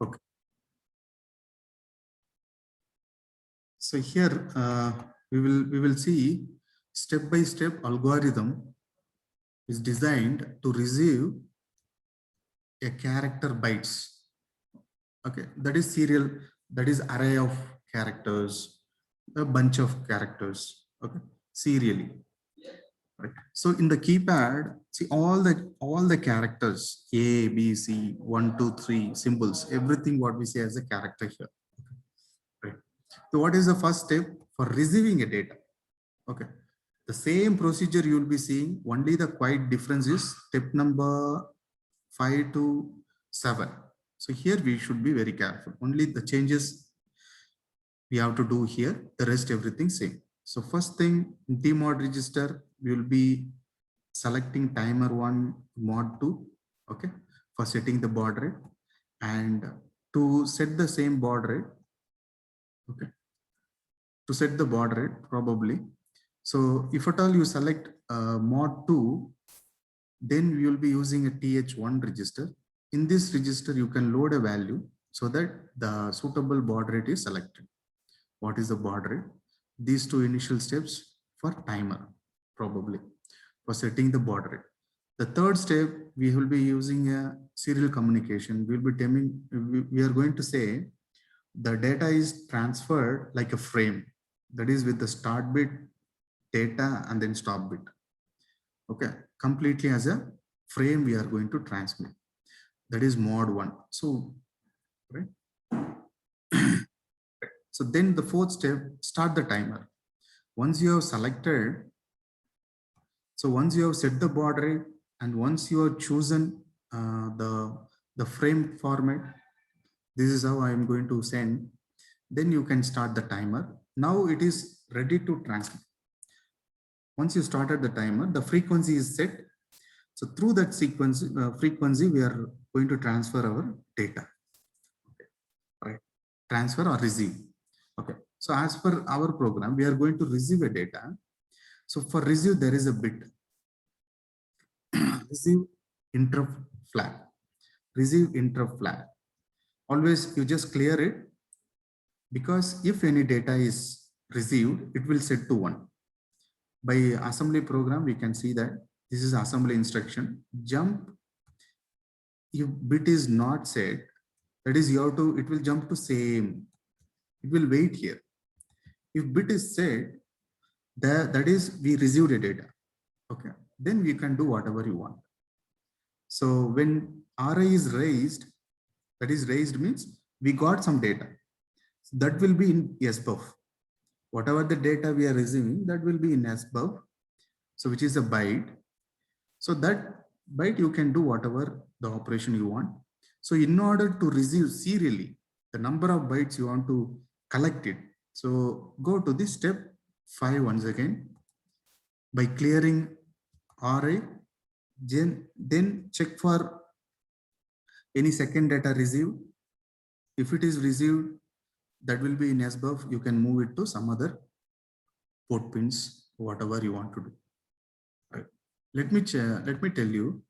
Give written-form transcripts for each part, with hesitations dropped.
Okay. So here we will see step-by-step algorithm is designed to receive a character bytes. Okay, that is serial, that is array of characters, a bunch of characters. Okay, serially. Right. So in the keypad, see all the characters A, B, C, 1, 2, 3 symbols, everything what we say as a character here. Right. So what is the first step for receiving a data? Okay. The same procedure you will be seeing, only the quite difference is step number 5 to 7. So here we should be very careful. Only the changes we have to do here, the rest everything same. So first thing, demod register, we will be selecting timer 1, mod 2, okay, for setting the baud rate. And to set the same baud rate, okay, to set the baud rate probably. So if at all you select mod 2, then we will be using a TH1 register. In this register, you can load a value so that the suitable baud rate is selected. What is the baud rate? These two initial steps for timer, probably for setting the baud rate. The third step, we will be using a serial communication. We'll be telling, we are going to say the data is transferred like a frame, that is with the start bit, data, and then stop bit. Okay, completely as a frame we are going to transmit. That is mod 1. So, right. So then the fourth step, start the timer. Once you have selected, so once you have set the baud rate and once you have chosen the frame format, this is how I am going to send, then you can start the timer. Now it is ready to transmit. Once you started the timer, the frequency is set. So through that frequency, we are going to transfer our data. Okay. Right. Transfer or receive. Okay. So as per our program, we are going to receive a data. So for receive, there is a bit. Receive interrupt flag. Receive interrupt flag. Always you just clear it, because if any data is received, it will set to 1. By assembly program, we can see that this is assembly instruction. Jump, if bit is not set, that is you have to, it will jump to same. It will wait here. If bit is set, that is we received a data. Okay, then we can do whatever you want. So when RI is raised, that is raised means we got some data. So that will be in SBUF. Whatever the data we are receiving, that will be in SBUF. So which is a byte. So that byte you can do whatever the operation you want. So in order to receive serially, the number of bytes you want to collect it. So go to this step 5 once again by clearing RI, then check for any second data received. If it is received, that will be in SBUF. You can move it to some other port pins, whatever you want to do. Right. Let me tell you.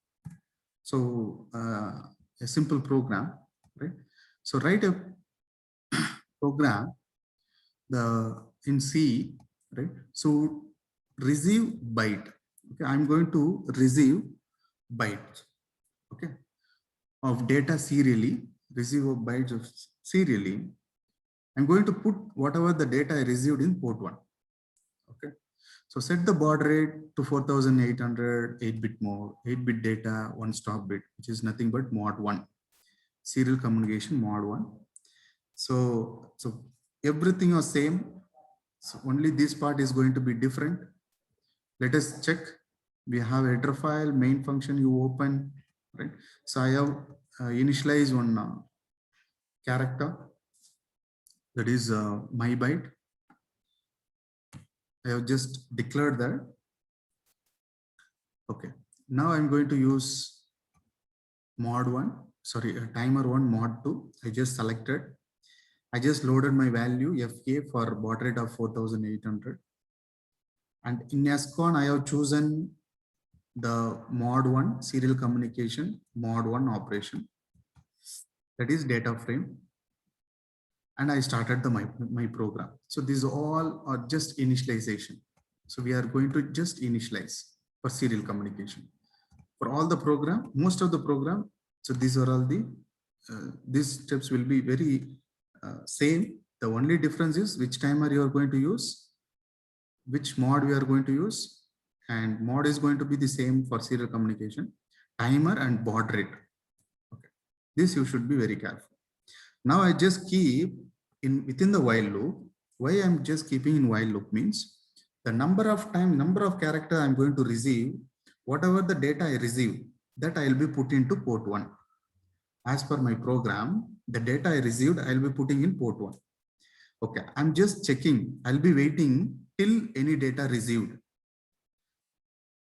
So a simple program, right? So write a program in C, right? So receive byte. Okay, I'm going to receive bytes. Okay, of data serially. Receive of bytes of serially. I'm going to put whatever the data I received in port 1. Okay. So set the baud rate to 4800, 8-bit mode, 8-bit data, 1 stop bit, which is nothing but mod 1. Serial communication mod 1. So everything is same. So only this part is going to be different. Let us check. We have header file, main function you open, right? So I have initialized one character, that is my byte. I have just declared that. Okay. Now I'm going to use mod 1, sorry, timer 1, mod 2. I just selected. I just loaded my value FK for baud rate of 4800. And in SCON, I have chosen the mod 1 serial communication, mod 1 operation. that is data frame. And I started my program. So these all are just initialization. So we are going to just initialize for serial communication. For all the program, most of the program, so these are all these steps will be very same. The only difference is which timer you are going to use, which mod we are going to use, and mod is going to be the same for serial communication, timer and baud rate. Okay. This you should be very careful. Now I just keep within the while loop. Why I'm just keeping in while loop means the number of character I'm going to receive, whatever the data I receive, that I'll be put into port 1. As per my program, the data I received, I'll be putting in port 1. Okay, I'm just checking. I'll be waiting till any data received.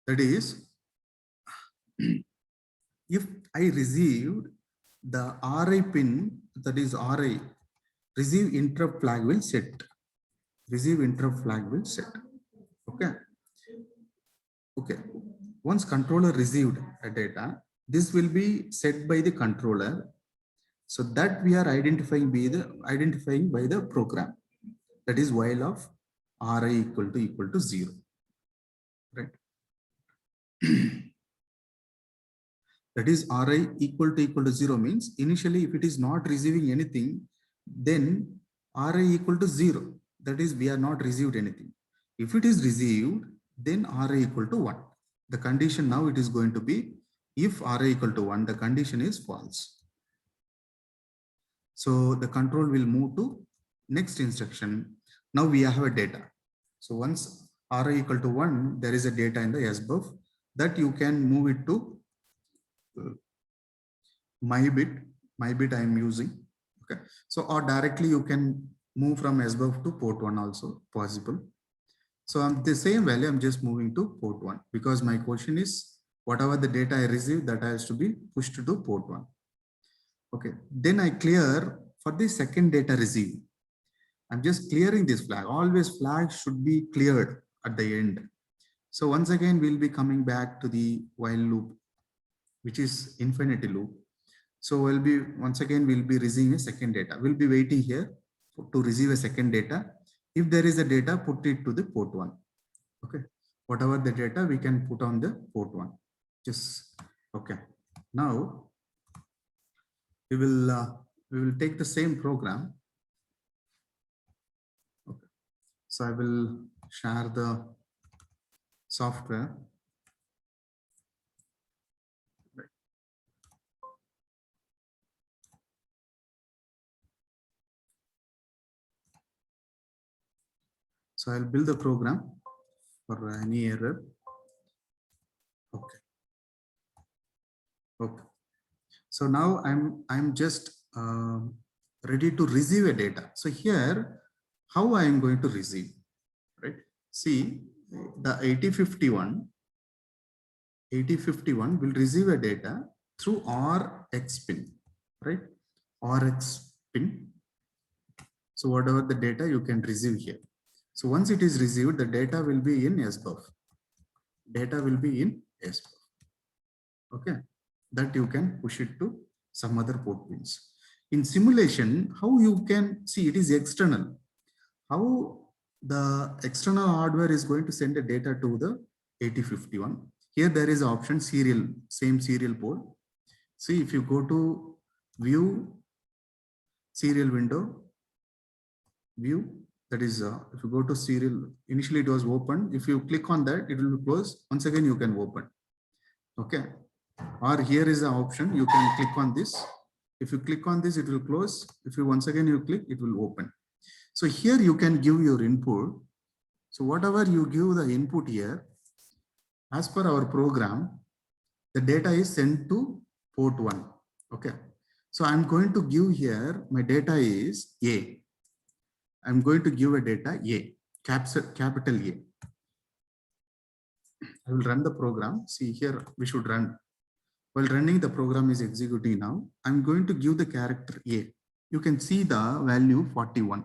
That is, if I received the RI pin, that is RI, receive interrupt flag will set. Receive interrupt flag will set. Okay. Okay. Once controller received a data, this will be set by the controller. So that we are identifying by the program. That is while of RI equal to 0. Right. That is RI equal to 0 means initially if it is not receiving anything, then RI equal to 0. That is we are not received anything. If it is received, then RI equal to 1. The condition now it is going to be if RI equal to 1, the condition is false. So the control will move to next instruction. Now we have a data. So once RI equal to 1, there is a data in the SBUF that you can move it to my bit I am using. Okay. So or directly you can move from SBUF to port 1 also possible. So the same value I'm just moving to port 1 because my question is whatever the data I receive that has to be pushed to port 1. Okay. Then I clear for the second data received. I'm just clearing this flag. Always flags should be cleared at the end. So once again, we'll be coming back to the while loop, which is infinity loop. So we'll be receiving a second data. We'll be waiting here to receive a second data. If there is a data, put it to the port 1. Okay. Whatever the data we can put on the port 1. Just okay. Now we will take the same program. Okay. So I will share the software. So I'll build the program for any error. Okay. Okay. So now I'm just ready to receive a data. So here, how I am going to receive, right? See, the 8051 will receive a data through RX pin, right? RX pin. So whatever the data you can receive here. So once it is received, the data will be in SBUF. Data will be in SBUF. Okay, that you can push it to some other port pins. In simulation, how you can see it is external. How the external hardware is going to send the data to the 8051. Here there is option serial, same serial port. See if you go to view serial window, view, that is if you go to serial, initially it was open. If you click on that, it will close. Once again, you can open. Okay. Or here is the option, you can click on this. If you click on this, it will close. If you once again you click, it will open. So here you can give your input. So whatever you give the input here, as per our program, the data is sent to port 1. Okay. So I'm going to give here, my data is A. I'm going to give a data A, capital A. I will run the program. See here, we should run. While running, the program is executing now. I'm going to give the character A. You can see the value 41,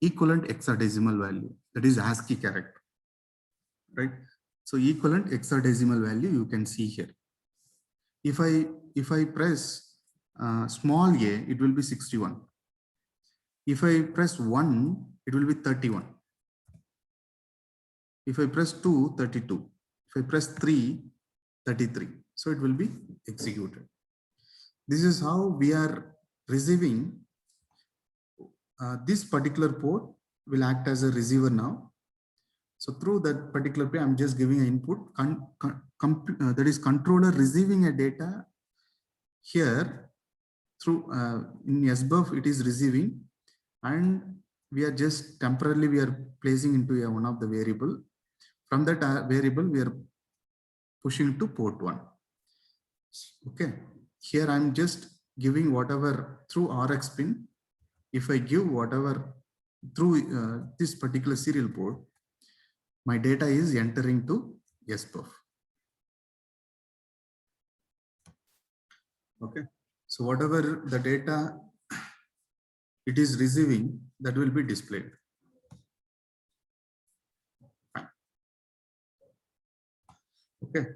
equivalent hexadecimal value, that is ASCII character, right? So equivalent hexadecimal value you can see here. If I press small a, it will be 61. If I press 1, it will be 31. If I press 2, 32. If I press 3, 33. So it will be executed. This is how we are receiving. This particular port will act as a receiver now. So through that particular port, I'm just giving an input. That is controller receiving a data here through in SBUF, it is receiving, and we are just temporarily we are placing into one of the variable. From that variable, we are pushing to port 1. Okay, here I'm just giving whatever through RX pin. If I give whatever through this particular serial port, my data is entering to SBUF. Okay, so whatever the data it is receiving, that will be displayed. Okay.